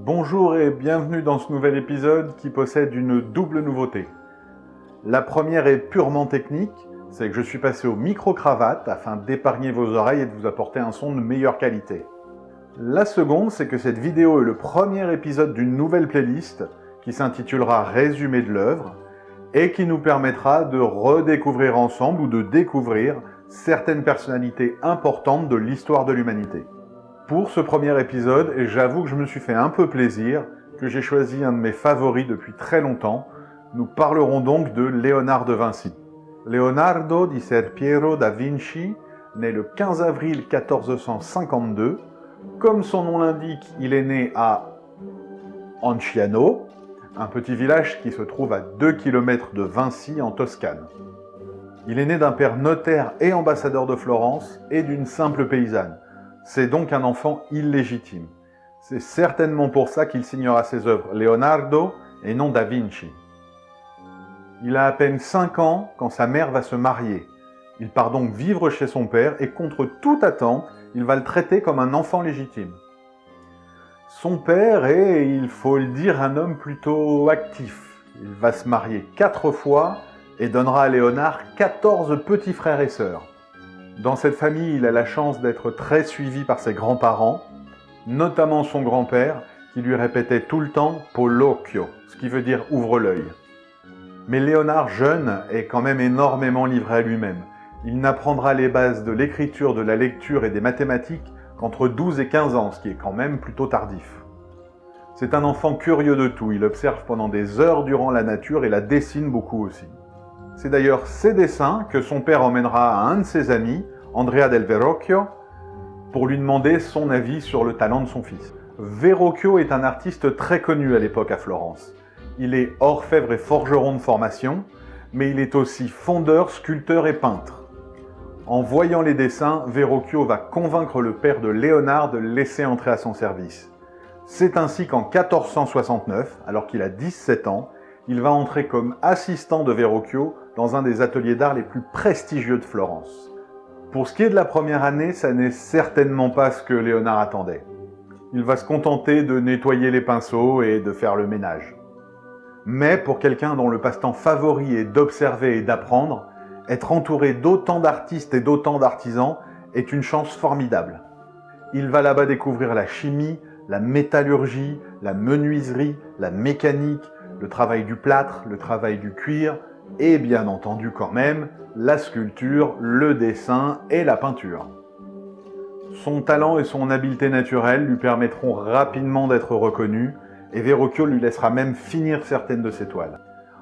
Bonjour et bienvenue dans ce nouvel épisode qui possède une double nouveauté. La première est purement technique, c'est que je suis passé au micro-cravate afin d'épargner vos oreilles et de vous apporter un son de meilleure qualité. La seconde, c'est que cette vidéo est le premier épisode d'une nouvelle playlist qui s'intitulera Résumé de l'œuvre et qui nous permettra de redécouvrir ensemble ou de découvrir certaines personnalités importantes de l'histoire de l'humanité. Pour ce premier épisode, et j'avoue que je me suis fait un peu plaisir, que j'ai choisi un de mes favoris depuis très longtemps, nous parlerons donc de Léonard de Vinci. Leonardo di Ser Piero da Vinci, né le 15 avril 1452. Comme son nom l'indique, il est né à Anciano, un petit village qui se trouve à 2 km de Vinci en Toscane. Il est né d'un père notaire et ambassadeur de Florence et d'une simple paysanne. C'est donc un enfant illégitime. C'est certainement pour ça qu'il signera ses œuvres Leonardo et non Da Vinci. Il a à peine 5 ans quand sa mère va se marier. Il part donc vivre chez son père et contre toute attente, il va le traiter comme un enfant légitime. Son père est, il faut le dire, un homme plutôt actif. Il va se marier 4 fois et donnera à Léonard 14 petits frères et sœurs. Dans cette famille, il a la chance d'être très suivi par ses grands-parents, notamment son grand-père, qui lui répétait tout le temps « Polocchio », ce qui veut dire « ouvre l'œil ». Mais Léonard, jeune, est quand même énormément livré à lui-même. Il n'apprendra les bases de l'écriture, de la lecture et des mathématiques qu'entre 12 et 15 ans, ce qui est quand même plutôt tardif. C'est un enfant curieux de tout, il observe pendant des heures durant la nature et la dessine beaucoup aussi. C'est d'ailleurs ces dessins que son père emmènera à un de ses amis, Andrea del Verrocchio, pour lui demander son avis sur le talent de son fils. Verrocchio est un artiste très connu à l'époque à Florence. Il est orfèvre et forgeron de formation, mais il est aussi fondeur, sculpteur et peintre. En voyant les dessins, Verrocchio va convaincre le père de Léonard de le laisser entrer à son service. C'est ainsi qu'en 1469, alors qu'il a 17 ans, il va entrer comme assistant de Verrocchio dans un des ateliers d'art les plus prestigieux de Florence. Pour ce qui est de la première année, ça n'est certainement pas ce que Léonard attendait. Il va se contenter de nettoyer les pinceaux et de faire le ménage. Mais pour quelqu'un dont le passe-temps favori est d'observer et d'apprendre, être entouré d'autant d'artistes et d'autant d'artisans est une chance formidable. Il va là-bas découvrir la chimie, la métallurgie, la menuiserie, la mécanique, le travail du plâtre, le travail du cuir, et bien entendu quand même, la sculpture, le dessin et la peinture. Son talent et son habileté naturelle lui permettront rapidement d'être reconnu, et Verrocchio lui laissera même finir certaines de ses toiles.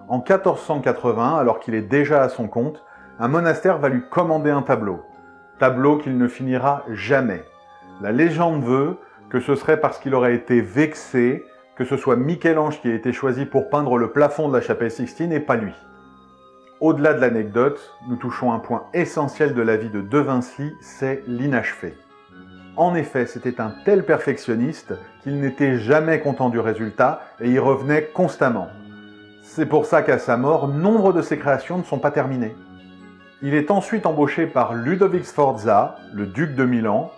En 1480, alors qu'il est déjà à son compte, un monastère va lui commander un tableau qu'il ne finira jamais. La légende veut que ce serait parce qu'il aurait été vexé que ce soit Michel-Ange qui a été choisi pour peindre le plafond de la chapelle Sixtine et pas lui. Au-delà de l'anecdote, nous touchons un point essentiel de la vie de Vinci, c'est l'inachevé. En effet, c'était un tel perfectionniste qu'il n'était jamais content du résultat et y revenait constamment. C'est pour ça qu'à sa mort, nombre de ses créations ne sont pas terminées. Il est ensuite embauché par Ludovic Sforza, le duc de Milan,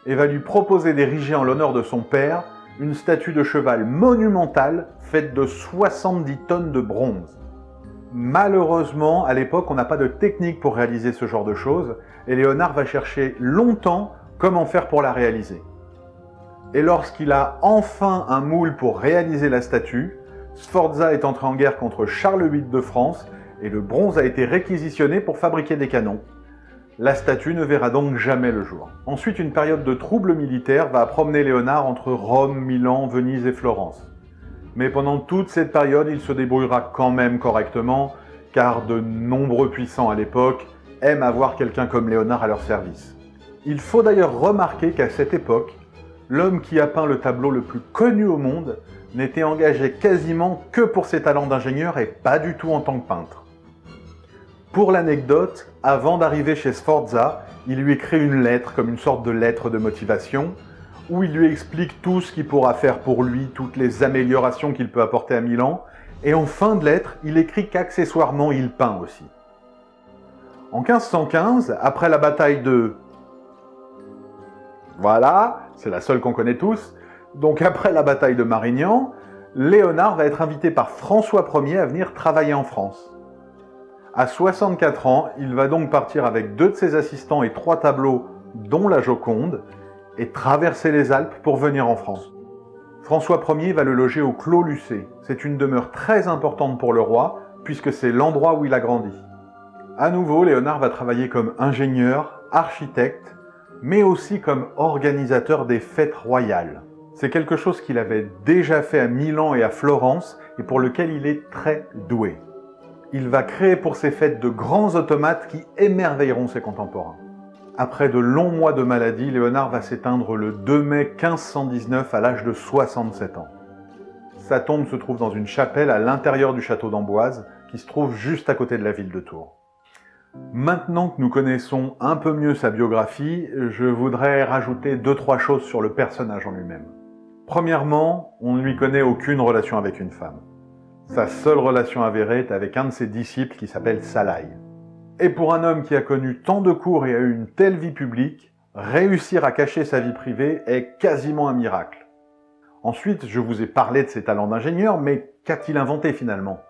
et va lui proposer d'ériger en l'honneur de son père une statue de cheval monumentale faite de 70 tonnes de bronze. Malheureusement, à l'époque, on n'a pas de technique pour réaliser ce genre de choses, et Léonard va chercher longtemps comment faire pour la réaliser. Et lorsqu'il a enfin un moule pour réaliser la statue, Sforza est entré en guerre contre Charles VIII de France, et le bronze a été réquisitionné pour fabriquer des canons. La statue ne verra donc jamais le jour. Ensuite, une période de troubles militaires va promener Léonard entre Rome, Milan, Venise et Florence. Mais pendant toute cette période, il se débrouillera quand même correctement, car de nombreux puissants à l'époque aiment avoir quelqu'un comme Léonard à leur service. Il faut d'ailleurs remarquer qu'à cette époque, l'homme qui a peint le tableau le plus connu au monde n'était engagé quasiment que pour ses talents d'ingénieur et pas du tout en tant que peintre. Pour l'anecdote, avant d'arriver chez Sforza, il lui écrit une lettre, comme une sorte de lettre de motivation, où il lui explique tout ce qu'il pourra faire pour lui, toutes les améliorations qu'il peut apporter à Milan, et en fin de lettre, il écrit qu'accessoirement il peint aussi. En 1515, après la bataille de... Voilà, c'est la seule qu'on connaît tous, Donc après la bataille de Marignan, Léonard va être invité par François Ier à venir travailler en France. À 64 ans, il va donc partir avec 2 de ses assistants et 3 tableaux, dont la Joconde, et traverser les Alpes pour venir en France. François Ier va le loger au Clos Lucé. C'est une demeure très importante pour le roi, puisque c'est l'endroit où il a grandi. À nouveau, Léonard va travailler comme ingénieur, architecte, mais aussi comme organisateur des fêtes royales. C'est quelque chose qu'il avait déjà fait à Milan et à Florence, et pour lequel il est très doué. Il va créer pour ces fêtes de grands automates qui émerveilleront ses contemporains. Après de longs mois de maladie, Léonard va s'éteindre le 2 mai 1519 à l'âge de 67 ans. Sa tombe se trouve dans une chapelle à l'intérieur du château d'Amboise, qui se trouve juste à côté de la ville de Tours. Maintenant que nous connaissons un peu mieux sa biographie, je voudrais rajouter 2-3 choses sur le personnage en lui-même. Premièrement, on ne lui connaît aucune relation avec une femme. Sa seule relation avérée est avec un de ses disciples qui s'appelle Salaï. Et pour un homme qui a connu tant de cours et a eu une telle vie publique, réussir à cacher sa vie privée est quasiment un miracle. Ensuite, je vous ai parlé de ses talents d'ingénieur, mais qu'a-t-il inventé finalement?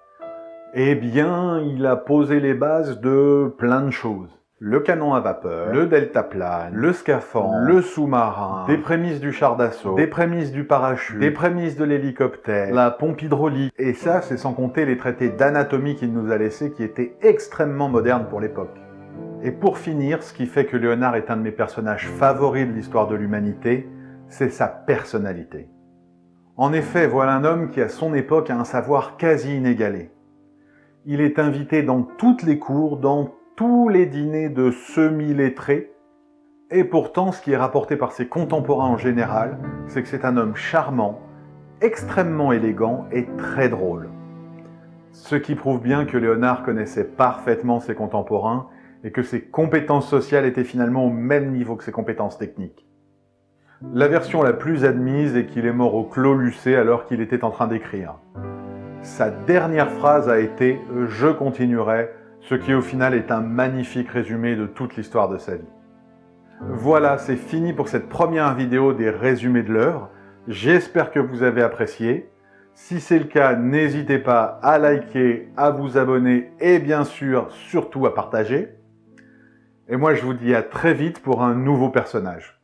Eh bien, il a posé les bases de plein de choses. Le canon à vapeur, le deltaplane, le scaphandre, le sous-marin, des prémices du char d'assaut, des prémices du parachute, des prémices de l'hélicoptère, la pompe hydraulique. Et ça, c'est sans compter les traités d'anatomie qu'il nous a laissés qui étaient extrêmement modernes pour l'époque. Et pour finir, ce qui fait que Léonard est un de mes personnages favoris de l'histoire de l'humanité, c'est sa personnalité. En effet, voilà un homme qui à son époque a un savoir quasi inégalé. Il est invité dans toutes les cours, dans tous les dîners de semi-lettrés, et pourtant ce qui est rapporté par ses contemporains en général, c'est que c'est un homme charmant, extrêmement élégant et très drôle. Ce qui prouve bien que Léonard connaissait parfaitement ses contemporains et que ses compétences sociales étaient finalement au même niveau que ses compétences techniques. La version la plus admise est qu'il est mort au Clos Lucé alors qu'il était en train d'écrire. Sa dernière phrase a été « Je continuerai », ce qui au final est un magnifique résumé de toute l'histoire de sa vie. Voilà, c'est fini pour cette première vidéo des résumés de l'œuvre. J'espère que vous avez apprécié. Si c'est le cas, n'hésitez pas à liker, à vous abonner et bien sûr, surtout à partager. Et moi je vous dis à très vite pour un nouveau personnage.